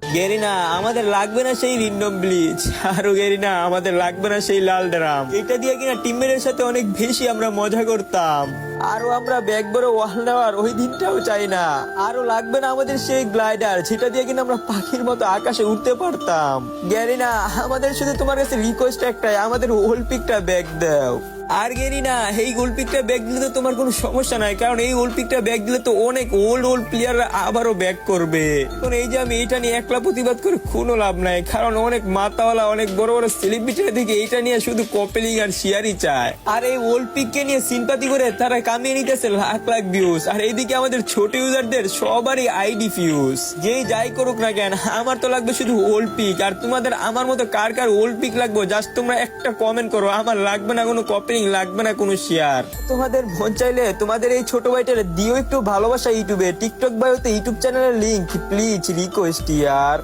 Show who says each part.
Speaker 1: Garena আমাদের লাগবে না সেই রিন্ডম ব্লিচ, আরো গেরিনা আমাদের লাগবে না সেই লাল ড্রাম। এটা দিয়ে কিনা টিমমেটের সাথে অনেক বেশি আমরা মজা করতাম। আরো আমরা ব্যাগ বড় ওয়াল নেওয়ার ওই দিনটাও চাই না। আরো লাগবে না আমাদের সেই গ্লাইডার, যেটা দিয়ে কিনা আমরা পাখির মতো আকাশে উঠতে পারতাম। গেরিনা আমাদের শুধু তোমার কাছে রিকোয়েস্ট একটাই, আমাদের অলিম্পিকটা ব্যাগ দাও। আর গেরিনা এই অলিম্পিকটা ব্যাগ দিলে তো তোমার কোনো সমস্যা নাই, কারণ এই অলিম্পিকটা ব্যাগ দিলে তো অনেক ওল্ড প্লেয়াররা আবারও ব্যাক করবে। এখন এই যে আমি এটা নিয়ে একলা প্রতিবাদ করে কোনো লাভ নাই, কারণ অনেক মাতাওয়ালা অনেক বড় বড় সেলিব্রিটিরা থেকে এটা নিয়ে শুধু কপেলিং আর শেয়ারই চায়। আর এই অলিম্পিককে নিয়ে সিম্পাতি করে তারা কামিয়ে নিতেছে লাখ লাখ ভিউজ। আর এইদিকে আমাদের ছোট ইউজারদের সবারই আইডি ফিউজ। যেই যাই করুক না কেন, আমার তো লাগবে শুধু অলিম্পিক। আর তোমাদের আমার মতো কার কার অলিম্পিক লাগবে জাস্ট তোমরা একটা কমেন্ট করো। আমার লাগবে না কোনো কপেলিং, লাগবে না কোনো শেয়ার। তোমাদের মন চাইলে তোমাদের এই ছোট ভাইটার দিও একটু ভালোবাসা। ইউটিউবে টিকটক বায়োতে ইউটিউব চ্যানেলের লিংক প্লিজ রিকোয়েস্ট ইয়ার।